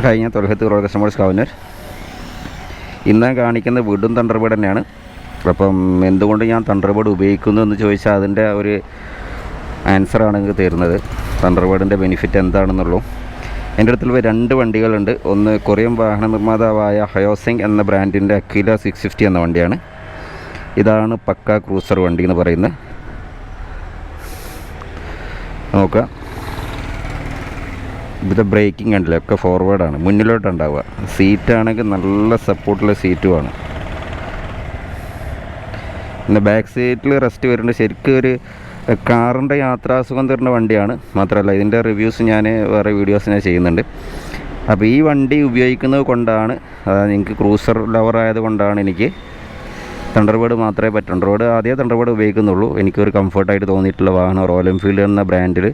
കഴിഞ്ഞ തൊലഹത്ത് road customers കവനർ. ഇന്ന് കാണിക്കുന്ന വീണ്ടും തണ്ടർബേർഡ് തന്നെയാണ്. അപ്പം എന്തുകൊണ്ട് ഞാൻ തണ്ടർബേർഡ് ഉപയോഗിക്കുന്നു എന്ന് ചോദിച്ചാൽ അതിൻ്റെ ഒരു ആൻസറാണ് എനിക്ക് തരുന്നത്. തണ്ടർബേർഡിൻ്റെ ബെനിഫിറ്റ് എന്താണെന്നുള്ളൂ. എൻ്റെ അടുത്തുള്ള 2 വണ്ടികളുണ്ട്. ഒന്ന് കൊറിയൻ വാഹന നിർമ്മാതാവായ ഹയോസിങ് എന്ന ബ്രാൻഡിൻ്റെ അക്വില 650 എന്ന വണ്ടിയാണ്. ഇതാണ് പക്ക ക്രൂസർ വണ്ടി എന്ന് പറയുന്നത്. നോക്കുക, ഇതിൻ്റെ ബ്രേക്കിംഗ് കണ്ടില്ല, ഒക്കെ ഫോർവേഡാണ്, മുന്നിലോട്ടുണ്ടാവുക. സീറ്റാണെങ്കിൽ നല്ല സപ്പോർട്ടുള്ള സീറ്റുമാണ്. പിന്നെ ബാക്ക് സീറ്റിൽ റെസ്റ്റ് വരുന്നുണ്ട്. ശരിക്കും ഒരു കാറിൻ്റെ യാത്രാസുഖം തരുന്ന വണ്ടിയാണ്. മാത്രമല്ല ഇതിൻ്റെ റിവ്യൂസ് ഞാൻ വേറെ വീഡിയോസ് ഞാൻ ചെയ്യുന്നുണ്ട്. അപ്പോൾ ഈ വണ്ടി ഉപയോഗിക്കുന്നത് കൊണ്ടാണ്, അതായത് എനിക്ക് ക്രൂസർ ലവർ ആയതുകൊണ്ടാണ് എനിക്ക് തണ്ടർബേർഡ് മാത്രമേ പറ്റൂ. ആദ്യം തണ്ടർബേർഡ് ഉപയോഗിക്കുന്നുള്ളൂ. എനിക്കൊരു കംഫർട്ടായിട്ട് തോന്നിയിട്ടുള്ള വാഹനം റോയൽ എൻഫീൽഡ് എന്ന ബ്രാൻഡിൽ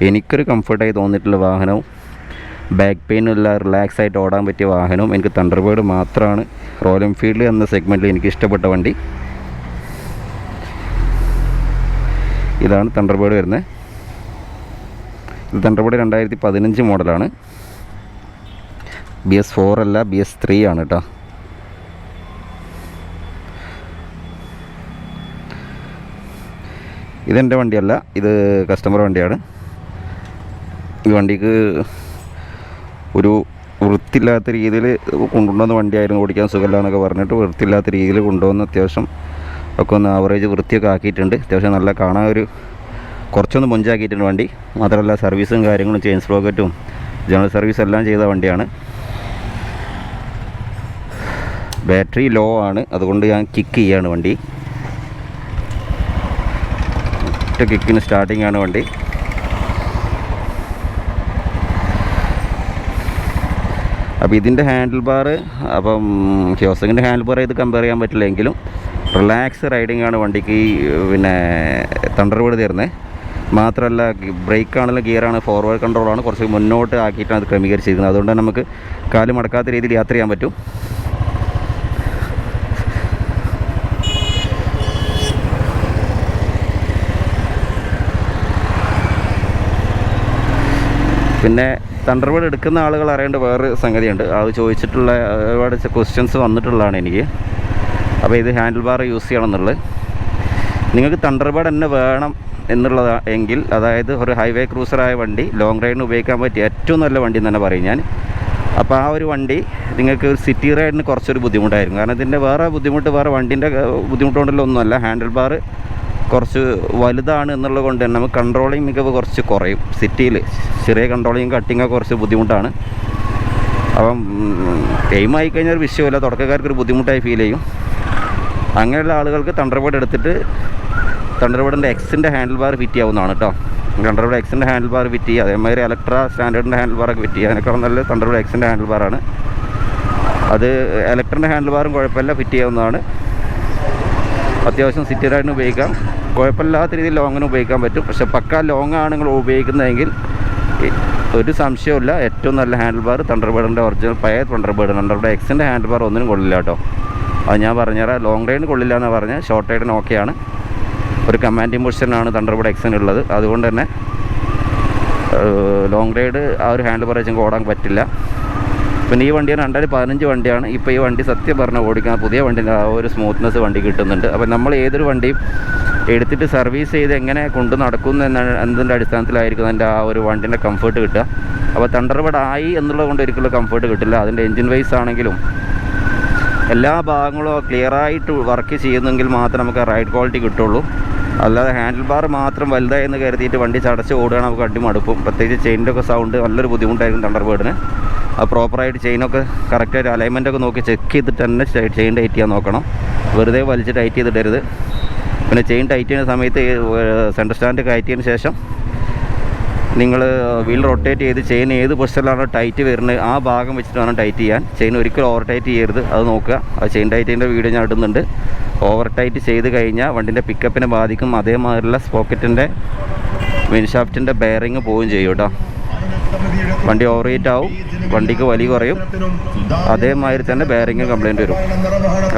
എനിക്കൊരു കംഫർട്ടായി തോന്നിയിട്ടുള്ള വാഹനവും ബാക്ക് പെയിനുള്ള റിലാക്സ് ആയിട്ട് ഓടാൻ പറ്റിയ വാഹനവും എനിക്ക് തണ്ടർബേർഡ് മാത്രമാണ്. റോയൽ എൻഫീൽഡ് എന്ന സെഗ്മെൻറ്റിൽ എനിക്ക് ഇഷ്ടപ്പെട്ട വണ്ടി ഇതാണ്. തണ്ടർബേർഡ് വരുന്നത്. ഇത് തണ്ടർബേർഡ് 2015 മോഡലാണ്. BS4 അല്ല, BS3 ആണ് കേട്ടോ. ഇതെൻ്റെ വണ്ടിയല്ല, ഇത് കസ്റ്റമർ വണ്ടിയാണ്. ഈ വണ്ടിക്ക് ഒരു വൃത്തിയില്ലാത്ത രീതിയിൽ കൊണ്ടുവന്ന വണ്ടിയായിരുന്നു. ഓടിക്കാൻ സുഖമില്ല എന്നൊക്കെ പറഞ്ഞിട്ട് വൃത്തിയില്ലാത്ത രീതിയിൽ കൊണ്ടുവന്ന് അത്യാവശ്യം ഒക്കെ ഒന്ന് ആവറേജ് വൃത്തിയൊക്കെ ആക്കിയിട്ടുണ്ട്. അത്യാവശ്യം നല്ല കാണാൻ ഒരു കുറച്ചൊന്ന് മൊഞ്ചാക്കിയിട്ടുണ്ട് വണ്ടി. മാത്രമല്ല സർവീസും കാര്യങ്ങളും ചെയിൻ സ്പ്രോക്കറ്റും ജനറൽ സർവീസ് എല്ലാം ചെയ്ത വണ്ടിയാണ്. ബാറ്ററി ലോ ആണ്, അതുകൊണ്ട് ഞാൻ കിക്ക് ചെയ്യാണ് വണ്ടി. ഒറ്റ കിക്കിന് സ്റ്റാർട്ടിംഗ് ആണ് വണ്ടി. അപ്പോൾ ഇതിൻ്റെ ഹാൻഡിൽ ബാർ, അപ്പം ഹ്യോസിങ്ങിൻ്റെ ഹാൻഡിൽ ബാർ ഇത് കമ്പയർ ചെയ്യാൻ പറ്റില്ല എങ്കിലും റിലാക്സ് റൈഡിംഗ് ആണ് വണ്ടിക്ക് പിന്നെ തണ്ടർബേർഡ് തരുന്നത്. മാത്രമല്ല ബ്രേക്കാണെങ്കിലും ഗിയറാണ്, ഫോർവേഡ് കൺട്രോളാണ്, കുറച്ച് മുന്നോട്ട് ആക്കിയിട്ടാണ് അത് ക്രമീകരിച്ചിരിക്കുന്നത്. അതുകൊണ്ട് തന്നെ നമുക്ക് കാല് മടക്കാത്ത രീതിയിൽ യാത്ര ചെയ്യാൻ പറ്റും. പിന്നെ തണ്ടർബേർഡ് എടുക്കുന്ന ആളുകൾ അറിയേണ്ട വേറെ സംഗതിയുണ്ട്. അത് ചോദിച്ചിട്ടുള്ള ഒരുപാട് ക്വസ്റ്റ്യൻസ് വന്നിട്ടുള്ളതാണ് എനിക്ക്. അപ്പോൾ ഇത് ഹാൻഡിൽ ബാർ യൂസ് ചെയ്യണം എന്നുള്ളത്. നിങ്ങൾക്ക് തണ്ടർബേർഡ് തന്നെ വേണം എന്നുള്ളത് എങ്കിൽ, അതായത് ഒരു ഹൈവേ ക്രൂസറായ വണ്ടി ലോങ് റൈഡിന് ഉപയോഗിക്കാൻ പറ്റിയ ഏറ്റവും നല്ല വണ്ടി എന്ന് തന്നെ പറയും ഞാൻ. അപ്പോൾ ആ ഒരു വണ്ടി നിങ്ങൾക്ക് ഒരു സിറ്റി റൈഡിന് കുറച്ചൊരു ബുദ്ധിമുട്ടായിരിക്കും. കാരണം ഇതിൻ്റെ വേറെ ബുദ്ധിമുട്ട്, വേറെ വണ്ടീൻ്റെ ബുദ്ധിമുട്ടുകൊണ്ടല്ലോ ഒന്നുമല്ല. ഹാൻഡിൽ ബാർ കുറച്ച് വലുതാണ് എന്നുള്ളത് കൊണ്ട് തന്നെ നമുക്ക് കൺട്രോളിങ് മികവ് കുറച്ച് കുറയും. സിറ്റിയിൽ ചെറിയ കൺട്രോളിങ് കട്ടിങ്ങൊക്കെ കുറച്ച് ബുദ്ധിമുട്ടാണ്. അപ്പം എയിം ആയിക്കഴിഞ്ഞാൽ ഒരു വിഷയമില്ല, തുടക്കക്കാർക്കൊരു ബുദ്ധിമുട്ടായി ഫീൽ ചെയ്യും. അങ്ങനെയുള്ള ആളുകൾക്ക് തണ്ടർബേർഡ് എടുത്തിട്ട് തണ്ടർബേർഡിൻ്റെ എക്സിൻ്റെ ഹാൻഡിൽ ബാർ ഫിറ്റ് ചെയ്യാവുന്നതാണ് കേട്ടോ. തണ്ടർബേർഡ് എക്സിൻ്റെ ഹാൻഡിൽ ബാർ ഫിറ്റ് ചെയ്യുക, അതേമാതിരി ഇലക്ട്ര സ്റ്റാൻഡേർഡിൻ്റെ ഹാൻഡിൽ ബാറൊക്കെ ഫിറ്റ് ചെയ്യുക. അതിനേക്കാളും നല്ല തണ്ടർബേർഡ് എക്സിൻ്റെ ഹാൻഡിൽ ബാറാണ്. അത് ഇലക്ട്രിൻ്റെ ഹാൻഡിൽ ബാറും കുഴപ്പമില്ല, ഫിറ്റ് ചെയ്യാവുന്നതാണ്. അത്യാവശ്യം സിറ്റി റൈഡിന് ഉപയോഗിക്കാം, കുഴപ്പമില്ലാത്ത രീതിയിൽ ലോങ്ങിന് ഉപയോഗിക്കാൻ പറ്റും. പക്ഷെ പക്ക ലോങ് ആണ് നിങ്ങൾ ഉപയോഗിക്കുന്നതെങ്കിൽ ഒരു സംശയമില്ല, ഏറ്റവും നല്ല ഹാൻഡിൽ ബാർ തണ്ടർബേർഡിൻ്റെ ഒറിജിനൽ പഴയ തണ്ടർബേർഡ് എക്സിൻ്റെ ഹാൻഡിൽ ബാർ ഒന്നിനും കൊള്ളില്ല കേട്ടോ. അത് ഞാൻ പറഞ്ഞുതരാം. ലോങ് റൈഡിന് കൊള്ളില്ല എന്ന് പറഞ്ഞാൽ ഷോർട്ട് റൈഡിന് ഓക്കെയാണ്. ഒരു കമാൻഡിങ് പൊസിഷനാണ് തണ്ടർബേർഡ് എക്സിനുള്ളത്. അതുകൊണ്ട് തന്നെ ലോങ് റൈഡ് ആ ഒരു ഹാൻഡിൽ ബാർ വെച്ചെങ്കിൽ ഓടാൻ പറ്റില്ല. പിന്നെ ഈ വണ്ടിയാണ് 2015 വണ്ടിയാണ്. ഇപ്പോൾ ഈ വണ്ടി സത്യം പറഞ്ഞാൽ ഓടിക്കാൻ പുതിയ വണ്ടിൻ്റെ ആ ഒരു സ്മൂത്ത്നെസ് വണ്ടി കിട്ടുന്നുണ്ട്. അപ്പോൾ നമ്മൾ ഏതൊരു വണ്ടിയും എടുത്തിട്ട് സർവീസ് ചെയ്ത് എങ്ങനെ കൊണ്ടു നടക്കുന്നു എന്നതിൻ്റെ അടിസ്ഥാനത്തിലായിരിക്കും അതിൻ്റെ ആ ഒരു വണ്ടിൻ്റെ കംഫർട്ട് കിട്ടുക. അപ്പോൾ തണ്ടർബേർഡ് ആയി എന്നുള്ളത് കൊണ്ട് ഒരിക്കലും കംഫർട്ട് കിട്ടില്ല. അതിൻ്റെ എൻജിൻ വൈസ് ആണെങ്കിലും എല്ലാ ഭാഗങ്ങളും ക്ലിയറായിട്ട് വർക്ക് ചെയ്യുന്നെങ്കിൽ മാത്രമേ നമുക്ക് റൈഡ് ക്വാളിറ്റി കിട്ടുള്ളൂ. അല്ലാതെ ഹാൻഡിൽ ബാർ മാത്രം വലുതായി എന്ന് കരുതിയിട്ട് വണ്ടി ചടച്ച് ഓടുകയാണ് നമുക്ക് അടി മടുപ്പും. പ്രത്യേകിച്ച് ചെയിൻ്റെ ഒക്കെ സൗണ്ട് നല്ലൊരു ബുദ്ധിമുട്ടായിരിക്കും തണ്ടർബേർഡിന്. അത് പ്രോപ്പറായിട്ട് ചെയിനൊക്കെ കറക്റ്റായിട്ട് അലൈൻമെൻറ്റൊക്കെ നോക്കി ചെക്ക് ചെയ്തിട്ട് തന്നെ ചെയിൻ ടൈറ്റ് ചെയ്യാൻ നോക്കണം. വെറുതെ വലിച്ച് ടൈറ്റ് ചെയ്തിടരുത്. പിന്നെ ചെയിൻ ടൈറ്റ് ചെയ്യുന്ന സമയത്ത് സെൻറ്റർ സ്റ്റാൻഡ് കയറ്റിയതിന് ശേഷം നിങ്ങൾ വീൽ റൊട്ടേറ്റ് ചെയ്ത് ചെയിൻ ഏത് പൊസിഷനിലാണ് ടൈറ്റ് വരുന്നത് ആ ഭാഗം വെച്ചിട്ട് വേണം ടൈറ്റ് ചെയ്യാൻ. ചെയിൻ ഒരിക്കലും ഓവർ ടൈറ്റ് ചെയ്യരുത്, അത് നോക്കുക. ആ ചെയിൻ ടൈറ്റിൻ്റെ വീഡിയോ ഞാൻ ഇടുന്നുണ്ട്. ഓവർ ടൈറ്റ് ചെയ്ത് കഴിഞ്ഞാൽ വണ്ടിൻ്റെ പിക്കപ്പിനെ ബാധിക്കും. അതേമാതിരിയുള്ള സ്പോക്കറ്റിൻ്റെ വിൻഷാഫ്റ്റിൻ്റെ ബെയറിങ് പോവുകയും ചെയ്യും കേട്ടോ. വണ്ടി ഓവർ ഹീറ്റ് ആവും, വണ്ടിക്ക് വലി കുറയും, അതേമാതിരി തന്നെ ബെയറിങ് കംപ്ലൈൻറ്റ് വരും.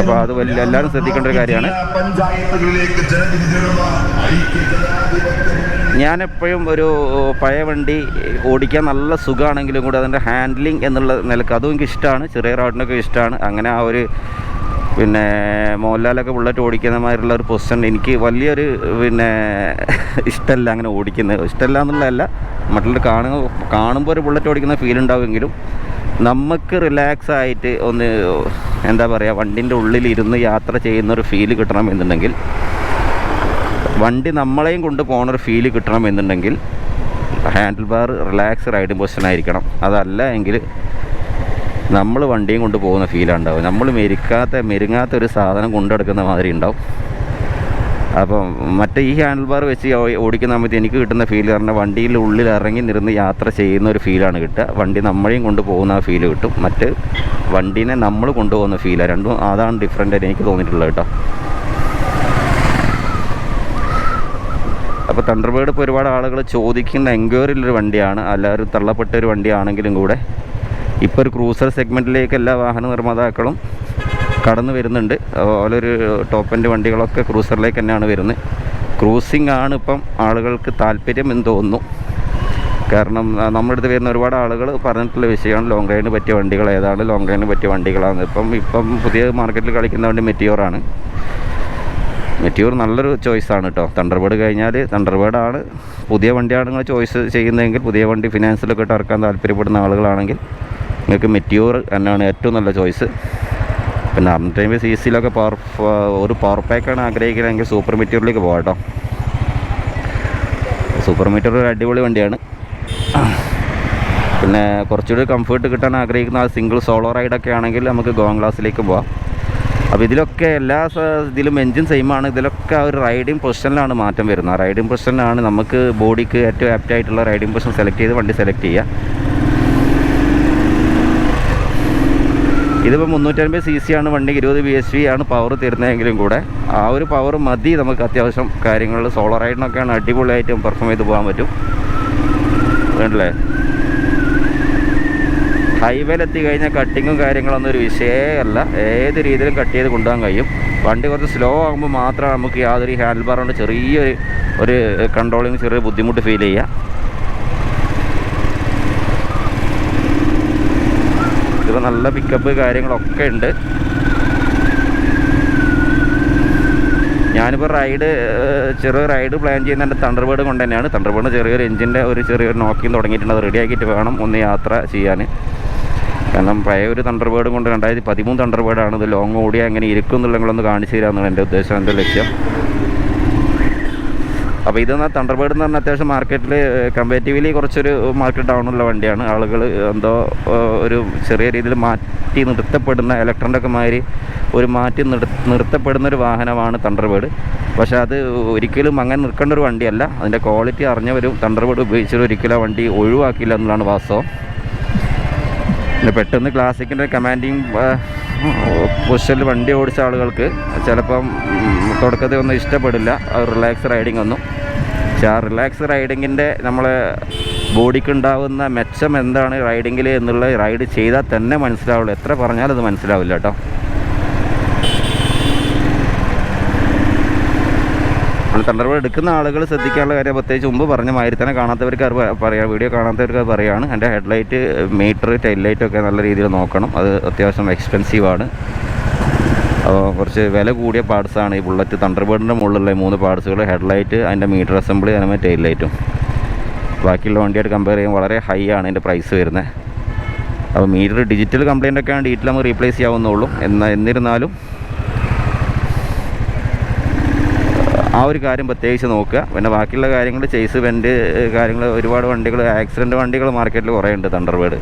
അപ്പോൾ അത് എല്ലാവരും ശ്രദ്ധിക്കേണ്ട ഒരു കാര്യമാണ്. ഞാനെപ്പോഴും ഒരു പഴയ വണ്ടി ഓടിക്കാൻ നല്ല സുഖമാണെങ്കിലും കൂടി അതിൻ്റെ ഹാൻഡ്ലിങ് എന്നുള്ള നിലക്ക് അതും എനിക്ക് ഇഷ്ടമാണ്, ചെറിയ റോഡിനൊക്കെ ഇഷ്ടമാണ്. അങ്ങനെ ആ ഒരു പിന്നെ മോഹൻലാലൊക്കെ ബുള്ളറ്റ് ഓടിക്കുന്ന മാതിരിയുള്ള ഒരു പൊസിഷൻ എനിക്ക് വലിയൊരു പിന്നെ ഇഷ്ടമല്ല. അങ്ങനെ ഓടിക്കുന്നത് ഇഷ്ടമല്ല എന്നുള്ളതല്ല, മറ്റുള്ളവർ കാണുമ്പോൾ ഒരു ബുള്ളറ്റ് ഓടിക്കുന്ന ഫീൽ ഉണ്ടാവുമെങ്കിലും നമുക്ക് റിലാക്സ് ആയിട്ട് ഒന്ന് എന്താ പറയുക വണ്ടിൻ്റെ ഉള്ളിലിരുന്ന് യാത്ര ചെയ്യുന്നൊരു ഫീല് കിട്ടണമെന്നുണ്ടെങ്കിൽ, വണ്ടി നമ്മളെയും കൊണ്ട് പോകുന്നൊരു ഫീല് കിട്ടണമെന്നുണ്ടെങ്കിൽ handle bar relax riding position ആയിരിക്കണം. അതല്ല എങ്കിൽ നമ്മൾ വണ്ടിയും കൊണ്ട് പോകുന്ന ഫീലാണ് ഉണ്ടാവും. നമ്മൾ മെരുങ്ങാത്ത ഒരു സാധനം കൊണ്ടെടുക്കുന്ന മാതിരി ഉണ്ടാവും. അപ്പം മറ്റേ ഈ ഹാൻഡിൽ ബാർ വെച്ച് ഓടിക്കുന്ന സമയത്ത് എനിക്ക് കിട്ടുന്ന ഫീൽ പറഞ്ഞാൽ വണ്ടിയിൽ ഉള്ളിൽ ഇറങ്ങി നിർന്ന് യാത്ര ചെയ്യുന്ന ഒരു ഫീലാണ് കിട്ടുക. വണ്ടി നമ്മളെയും കൊണ്ട് പോകുന്ന ആ ഫീല് കിട്ടും. മറ്റ് വണ്ടീനെ നമ്മൾ കൊണ്ടുപോകുന്ന ഫീലാണ്. രണ്ടും അതാണ് ഡിഫറൻ്റ് ആയിട്ട് എനിക്ക് തോന്നിയിട്ടുള്ളത് കേട്ടോ. അപ്പോൾ തണ്ടർബേർഡ് ഇപ്പോൾ ഒരുപാട് ആളുകൾ ചോദിക്കുന്ന എൻക്വയറിയിലൊരു വണ്ടിയാണ്, എല്ലാവരും തള്ളപ്പെട്ട ഒരു വണ്ടിയാണെങ്കിലും കൂടെ ഇപ്പോൾ ഒരു ക്രൂസർ സെഗ്മെൻറ്റിലേക്ക് എല്ലാ വാഹന നിർമ്മാതാക്കളും കടന്നു വരുന്നുണ്ട്. അതുപോലൊരു ടോപ്പ് എൻഡ് വണ്ടികളൊക്കെ ക്രൂസറിലേക്ക് തന്നെയാണ് വരുന്നത്. ക്രൂസിംഗ് ആണ് ഇപ്പം ആളുകൾക്ക് താല്പര്യം എന്ന് തോന്നുന്നു. കാരണം നമ്മുടെ അടുത്ത് വരുന്ന ഒരുപാട് ആളുകൾ പറഞ്ഞിട്ടുള്ള വിഷയമാണ് ലോങ് റൈഡിന് പറ്റിയ വണ്ടികൾ ഏതാണ്, ലോങ് റൈഡിന് പറ്റിയ വണ്ടികളാണ്. ഇപ്പം പുതിയ മാർക്കറ്റിൽ കളിക്കുന്ന വണ്ടി മെറ്റിയോറാണ്. മെറ്റിയോർ നല്ലൊരു ചോയ്സാണ് കേട്ടോ. തണ്ടർബേർഡ് കഴിഞ്ഞാൽ തണ്ടർബേർഡാണ് പുതിയ വണ്ടിയാണ് നിങ്ങൾ ചോയ്സ് ചെയ്യുന്നതെങ്കിൽ, പുതിയ വണ്ടി ഫിനാൻസിലൊക്കെ ഇട്ട് ഇറക്കാൻ താല്പര്യപ്പെടുന്ന ആളുകളാണെങ്കിൽ നിങ്ങൾക്ക് മെറ്റിയോർ തന്നെയാണ് ഏറ്റവും നല്ല ചോയ്സ്. പിന്നെ 650 cc ഒരു പവർ പാക്കാണ് ആഗ്രഹിക്കുന്നതെങ്കിൽ സൂപ്പർ മെറ്റിയോറിലേക്ക് പോകാം കേട്ടോ. സൂപ്പർ മെറ്റിയോർ ഒരു അടിപൊളി വണ്ടിയാണ്. പിന്നെ കുറച്ചുകൂടി കംഫേർട്ട് കിട്ടാൻ ആഗ്രഹിക്കുന്ന സിംഗിൾ സോളോ റൈഡൊക്കെ ആണെങ്കിൽ നമുക്ക് ഗോങ് ക്ലാസ്സിലേക്ക് പോകാം. അപ്പോൾ ഇതിലൊക്കെ എല്ലാ ഇതിലും എൻജിൻ സെയിമാണ്. ഇതിലൊക്കെ ആ ഒരു റൈഡിങ് പൊസിഷനിലാണ് മാറ്റം വരുന്നത്. ആ റൈഡിങ് പൊസിഷനാണ് നമുക്ക് ബോഡിക്ക് ഏറ്റവും ആപ്റ്റായിട്ടുള്ള റൈഡിങ് പൊസിഷൻ സെലക്ട് ചെയ്ത് വണ്ടി സെലക്ട് ചെയ്യുക. ഇതിപ്പോൾ 350 cc ആണ് വണ്ടിക്ക്, 20 bhp ആണ് പവർ തരുന്നതെങ്കിലും കൂടെ ആ ഒരു പവർ മതി നമുക്ക് അത്യാവശ്യം കാര്യങ്ങളിൽ. സോളോ റൈഡിനൊക്കെയാണ് അടിപൊളിയായിട്ട് പെർഫോം ചെയ്ത് പോകാൻ പറ്റും. വേണ്ടല്ലേ, ഹൈവേയിലെത്തി കഴിഞ്ഞാൽ കട്ടിങ്ങും കാര്യങ്ങളൊന്നും ഒരു വിഷയമല്ല. ഏത് രീതിയിലും കട്ട് ചെയ്ത് കൊണ്ടുപോകാൻ കഴിയും. വണ്ടി കുറച്ച് സ്ലോ ആകുമ്പോൾ മാത്രമാണ് നമുക്ക് യാതൊരു ഹാൻഡിൽ ബാർ കൊണ്ട് ചെറിയൊരു കൺട്രോളിങ് ചെറിയ ബുദ്ധിമുട്ട് ഫീൽ ചെയ്യുക. ഇതിപ്പോൾ നല്ല പിക്കപ്പ് കാര്യങ്ങളൊക്കെ ഉണ്ട്. ഞാനിപ്പോൾ ചെറിയ റൈഡ് പ്ലാൻ ചെയ്യുന്ന എൻ്റെ തണ്ടർബേർഡ് കൊണ്ട് തന്നെയാണ്. തണ്ടർബേർഡിന് ചെറിയൊരു നോക്കിയും തുടങ്ങിയിട്ടുണ്ട്. അത് റെഡിയാക്കിയിട്ട് വേണം ഒന്ന് യാത്ര ചെയ്യാൻ. കാരണം പഴയ ഒരു തണ്ടർബേർഡും കൊണ്ട് 2013 തണ്ടർബേർഡാണ്. ഇത് ലോങ് ഓടിയാൽ എങ്ങനെ ഇരിക്കും എന്നുള്ളതൊന്ന് കാണിച്ചു തരാമെന്നാണ് എൻ്റെ ഉദ്ദേശം, എൻ്റെ ലക്ഷ്യം. അപ്പോൾ ഇതെന്നാൽ തണ്ടർബേർഡ് എന്ന് പറഞ്ഞാൽ അത്യാവശ്യം മാർക്കറ്റിൽ കമ്പാരിറ്റീവ്ലി കുറച്ചൊരു മാർക്കറ്റ് ഡൗണുള്ള വണ്ടിയാണ്. ആളുകൾ എന്തോ ഒരു ചെറിയ രീതിയിൽ മാറ്റി നിർത്തപ്പെടുന്ന ഇലക്ട്രോണിൻ്റെ ഒക്കെ മാതിരി ഒരു മാറ്റി നിർത്തപ്പെടുന്നൊരു വാഹനമാണ് തണ്ടർബേർഡ്. പക്ഷേ അത് ഒരിക്കലും അങ്ങനെ നിൽക്കേണ്ട ഒരു വണ്ടിയല്ല. അതിൻ്റെ ക്വാളിറ്റി അറിഞ്ഞവരും തണ്ടർബേർഡ് ഉപയോഗിച്ചിട്ട് ഒരിക്കലും ആ വണ്ടി ഒഴിവാക്കില്ല എന്നുള്ളതാണ് വാസ്തവം. പിന്നെ പെട്ടെന്ന് ക്ലാസിക്കിൻ്റെ കമാൻഡിങ് പൊസിഷനിൽ വണ്ടി ഓടിച്ച ആളുകൾക്ക് ചിലപ്പം തുടക്കത്തിൽ ഒന്നും ഇഷ്ടപ്പെടില്ല റിലാക്സ് റൈഡിങ് ഒന്നും. പക്ഷേ ആ റിലാക്സ് റൈഡിങ്ങിൻ്റെ നമ്മളെ ബോഡിക്കുണ്ടാവുന്ന മെച്ചം എന്താണ് റൈഡിങ്ങിൽ എന്നുള്ള റൈഡ് ചെയ്താൽ തന്നെ മനസ്സിലാവുള്ളൂ. എത്ര പറഞ്ഞാലും അത് മനസ്സിലാവില്ല കേട്ടോ. തണ്ടർബേർഡ് എടുക്കുന്ന ആളുകൾ ശ്രദ്ധിക്കാനുള്ള കാര്യം പ്രത്യേകിച്ച് മുമ്പ് പറഞ്ഞ മാതിരി തന്നെ കാണാത്തവർക്ക് അത് പറയാം, വീഡിയോ കാണാത്തവർക്ക് അത് പറയുകയാണ്. എൻ്റെ ഹെഡ്ലൈറ്റ്, മീറ്റർ, ടൈൽ ലൈറ്റൊക്കെ നല്ല രീതിയിൽ നോക്കണം. അത് അത്യാവശ്യം എക്സ്പെൻസീവാണ്. അപ്പോൾ കുറച്ച് വില കൂടിയ പാർട്സാണ് ഈ ബുള്ളറ്റ് തണ്ടർബേർഡിൻ്റെ മുകളിലുള്ള 3 പാർട്സുകൾ: ഹെഡ്ലൈറ്റ്, അതിൻ്റെ മീറ്റർ അസംബ്ലി, അതിൻ്റെ ടൈൽ ലൈറ്റും. ബാക്കിയുള്ള വണ്ടിയായിട്ട് കമ്പയർ ചെയ്യുമ്പോൾ വളരെ ഹൈ ആണ് ഇതിൻ്റെ പ്രൈസ് വരുന്നത്. അപ്പോൾ മീറ്റർ ഡിജിറ്റൽ കംപ്ലയിൻ്റ് ഒക്കെയാണ് ഡീറ്റെയിൽ നമുക്ക് റീപ്ലേസ് ചെയ്യാവുന്നുള്ളൂ. എന്നിരുന്നാലും ആ ഒരു കാര്യം പ്രത്യേകിച്ച് നോക്കുക. പിന്നെ ബാക്കിയുള്ള കാര്യങ്ങൾ ചേസ് വെൻറ്റ് കാര്യങ്ങൾ, ഒരുപാട് വണ്ടികൾ, ആക്സിഡൻറ്റ് വണ്ടികൾ മാർക്കറ്റിൽ കുറേ ഉണ്ട് തണ്ടർബേർഡ്.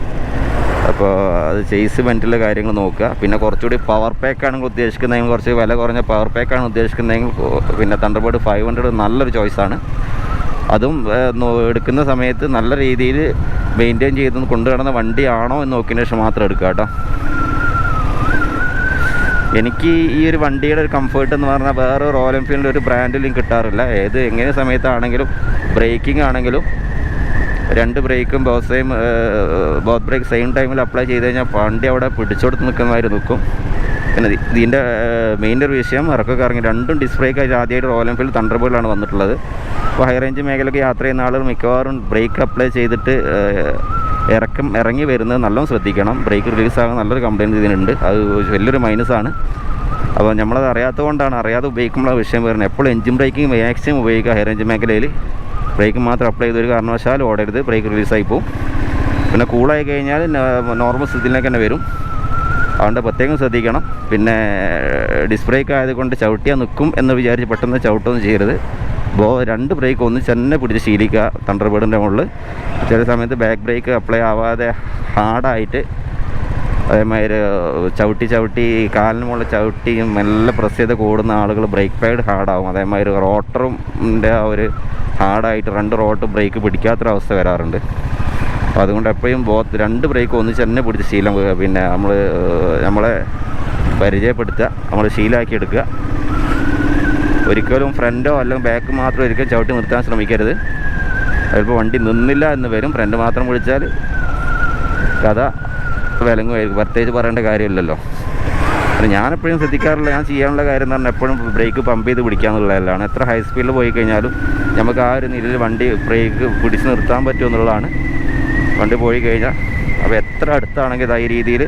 അപ്പോൾ അത് ചേസ് വെൻറ്റിലെ കാര്യങ്ങൾ നോക്കുക. പിന്നെ കുറച്ചുകൂടി പവർ പാക്കാണെങ്കിൽ ഉദ്ദേശിക്കുന്നതെങ്കിൽ, കുറച്ച് വില കുറഞ്ഞ പവർ പാക്കാണ് ഉദ്ദേശിക്കുന്നതെങ്കിൽ പിന്നെ തണ്ടർബേർഡ് 500 നല്ലൊരു ചോയ്സാണ്. അതും എടുക്കുന്ന സമയത്ത് നല്ല രീതിയിൽ മെയിൻറ്റെയിൻ ചെയ്ത് കൊണ്ടുനടന്ന വണ്ടിയാണോ എന്ന് നോക്കിയതിന് ശേഷം മാത്രം എടുക്കുക കേട്ടോ. എനിക്ക് ഈ ഒരു വണ്ടിയുടെ ഒരു കംഫേർട്ട് എന്ന് പറഞ്ഞാൽ വേറെ റോയൽ എൻഫീൽഡിൻ്റെ ഒരു ബ്രാൻഡിലും കിട്ടാറില്ല. എങ്ങനെ സമയത്താണെങ്കിലും ബ്രേക്കിംഗ് ആണെങ്കിലും 2 ബ്രേക്കും ബോത്ത് ബ്രേക്ക് സെയിം ടൈമിൽ അപ്ലൈ ചെയ്ത് കഴിഞ്ഞാൽ വണ്ടി അവിടെ പിടിച്ചെടുത്ത് നിൽക്കുന്നതായിട്ട് നിൽക്കും. പിന്നെ ഇതിൻ്റെ മെയിൻ ഒരു വിഷയം ഇറക്കൊക്കെ ഇറങ്ങി 2 ഡിസ്ക് ബ്രേക്ക് ആയിട്ട് ആദ്യമായിട്ട് റോയൽ എൻഫീൽഡ് തണ്ടർബേർഡിലാണ് വന്നിട്ടുള്ളത്. ഇപ്പോൾ ഹൈ റേഞ്ച് മേഖലയ്ക്ക് യാത്ര ചെയ്യുന്ന ആളുകൾ മിക്കവാറും ബ്രേക്ക് അപ്ലൈ ചെയ്തിട്ട് ഇറങ്ങി വരുന്നത് നല്ലോണം ശ്രദ്ധിക്കണം. ബ്രേക്ക് റിലീസാകാൻ നല്ലൊരു കംപ്ലയിൻറ്റ് ഇതിനുണ്ട്. അത് വലിയൊരു മൈനസാണ്. അപ്പോൾ നമ്മളത് അറിയാത്തത് കൊണ്ടാണ്, അറിയാതെ ഉപയോഗിക്കുമ്പോൾ വിഷയം വരുന്നത്. എപ്പോഴും എഞ്ചിൻ ബ്രേക്കിംഗ് മാക്സിമം ഉപയോഗിക്കുക. ഹൈ റേഞ്ച് മേഖലയിൽ ബ്രേക്ക് മാത്രം അപ്ലൈ ചെയ്തൊരു കാരണവശാലും ഓടരുത്, ബ്രേക്ക് റിലീസായി പോകും. പിന്നെ കൂളായി കഴിഞ്ഞാൽ നോർമൽ സ്ഥിതിയിലേക്ക് തന്നെ വരും. അതുകൊണ്ട് പ്രത്യേകം ശ്രദ്ധിക്കണം. പിന്നെ ഡിസ്ക് ബ്രേക്ക് ആയതുകൊണ്ട് ചവിട്ടിയാൽ നിൽക്കും എന്ന് വിചാരിച്ച് പെട്ടെന്ന് ചവിട്ടൊന്നും ചെയ്യരുത്. രണ്ട് ബ്രേക്ക് ഒന്ന് തന്നെ പിടിച്ച് ശീലിക്കുക. തണ്ടർബേർഡിൻ്റെ മുകളിൽ ചില സമയത്ത് ബാക്ക് ബ്രേക്ക് അപ്ലൈ ആവാതെ ഹാർഡായിട്ട് അതേമാതിരി ചവിട്ടി കാലിന് മുകളിൽ ചവിട്ടി മെല്ലെ പ്രസ് ചെയ്ത് കൂടുന്ന ആളുകൾ ബ്രേക്ക് പാഡ് ഹാർഡാവും. അതേമാതിരി റോട്ടറിൻ്റെ ആ ഒരു ഹാർഡായിട്ട് 2 റോട്ട് ബ്രേക്ക് പിടിക്കാത്തൊരവസ്ഥ വരാറുണ്ട്. അപ്പോൾ അതുകൊണ്ട് എപ്പോഴും രണ്ട് ബ്രേക്ക് ഒന്നിച്ച് തന്നെ പിടിച്ച് ശീലം, പിന്നെ നമ്മളെ പരിചയപ്പെടുത്തുക, നമ്മൾ ശീലമാക്കി എടുക്കുക. ഒരിക്കലും ഫ്രണ്ടോ അല്ലെങ്കിൽ ബാക്ക് മാത്രം ഒരിക്കലും ചവിട്ടി നിർത്താൻ ശ്രമിക്കരുത്. അതിപ്പോൾ വണ്ടി നിന്നില്ല എന്ന് വരും. ഫ്രണ്ട് മാത്രം പിടിച്ചാൽ കഥ വിലങ്ങുമായിരിക്കും. പ്രത്യേകിച്ച് പറയേണ്ട കാര്യമില്ലല്ലോ. ഞാനെപ്പോഴും ശ്രദ്ധിക്കാറില്ല, ഞാൻ ചെയ്യാനുള്ള കാര്യം എന്ന് പറഞ്ഞാൽ എപ്പോഴും ബ്രേക്ക് പമ്പ് ചെയ്ത് പിടിക്കാന്നുള്ളതല്ലാണ്. എത്ര ഹൈ സ്പീഡിൽ പോയി കഴിഞ്ഞാലും നമുക്ക് ആ ഒരു നിലയിൽ വണ്ടി ബ്രേക്ക് പിടിച്ച് നിർത്താൻ പറ്റുമെന്നുള്ളതാണ്. വണ്ടി പോയി കഴിഞ്ഞാൽ അപ്പോൾ എത്ര അടുത്താണെങ്കിൽ ഈ രീതിയിൽ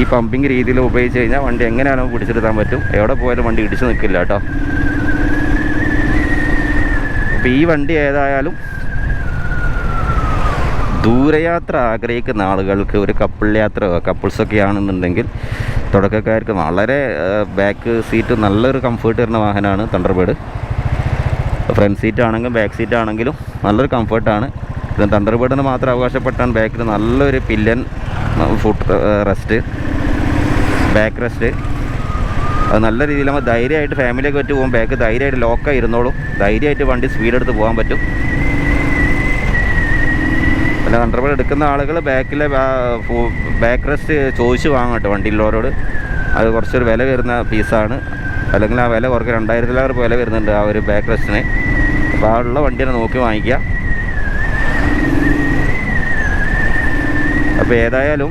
ഈ പമ്പിങ് രീതിയിൽ ഉപയോഗിച്ച് കഴിഞ്ഞാൽ വണ്ടി എങ്ങനെയാണോ പിടിച്ചെടുക്കാൻ പറ്റും. എവിടെ പോയാലും വണ്ടി ഇടിച്ച് നിൽക്കില്ല കേട്ടോ. അപ്പോൾ ഈ വണ്ടി ഏതായാലും ദൂരയാത്ര ആഗ്രഹിക്കുന്ന ആളുകൾക്ക്, ഒരു കപ്പിൾസൊക്കെ ആണെന്നുണ്ടെങ്കിൽ തുടക്കക്കാർക്ക് വളരെ ബാക്ക് സീറ്റ് നല്ലൊരു കംഫേർട്ട് തരുന്ന വാഹനമാണ് തണ്ടർബേർഡ്. ഫ്രണ്ട് സീറ്റ് ആണെങ്കിലും ബാക്ക് സീറ്റ് ആണെങ്കിലും നല്ലൊരു കംഫേർട്ടാണ്. ഇത് തണ്ടർബേർഡിന് മാത്രം അവകാശപ്പെട്ടാണ് ബാക്കിൽ നല്ലൊരു pillion foot rest, back rest. അത് നല്ല രീതിയിൽ നമ്മൾ ധൈര്യമായിട്ട് ഫാമിലിയൊക്കെ വെച്ച് പോകും. ബാക്ക് ധൈര്യമായിട്ട് ലോക്കായി ഇരുന്നോളും. ധൈര്യമായിട്ട് വണ്ടി സ്പീഡെടുത്ത് പോകാൻ പറ്റും. പിന്നെ തണ്ടർബേർഡ് എടുക്കുന്ന ആളുകൾ ബാക്കിലെ ബാക്ക് റെസ്റ്റ് ചോദിച്ച് വാങ്ങും കേട്ടോ വണ്ടിയിലുള്ളവരോട്. അത് കുറച്ചൊരു വില വരുന്ന പീസാണ്. അല്ലെങ്കിൽ ആ വില കുറച്ച് 2000 വില വരുന്നുണ്ട് ആ ഒരു ബാക്ക് റെസ്റ്റിന്. അപ്പോൾ ആ ഉള്ള വണ്ടിനെ നോക്കി വാങ്ങിക്കുക. അപ്പോൾ ഏതായാലും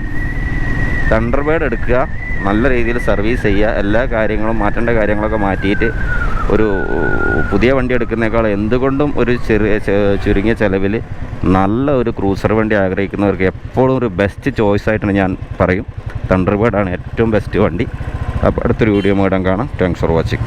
തണ്ടർബേർഡ് എടുക്കുക, നല്ല രീതിയിൽ സർവീസ് ചെയ്യുക. എല്ലാ കാര്യങ്ങളും മാറ്റേണ്ട കാര്യങ്ങളൊക്കെ മാറ്റിയിട്ട് ഒരു പുതിയ വണ്ടി എടുക്കുന്നേക്കാൾ എന്തുകൊണ്ടും ഒരു ചുരുങ്ങിയ ചിലവിൽ നല്ല ഒരു ക്രൂസർ വണ്ടി ആഗ്രഹിക്കുന്നവർക്ക് എപ്പോഴും ഒരു ബെസ്റ്റ് ചോയ്സായിട്ടാണ് ഞാൻ പറയും. തണ്ടർബേർഡാണ് ഏറ്റവും ബെസ്റ്റ് വണ്ടി. അപ്പോൾ അടുത്തൊരു വീഡിയോ കാണാം. Thanks for watching.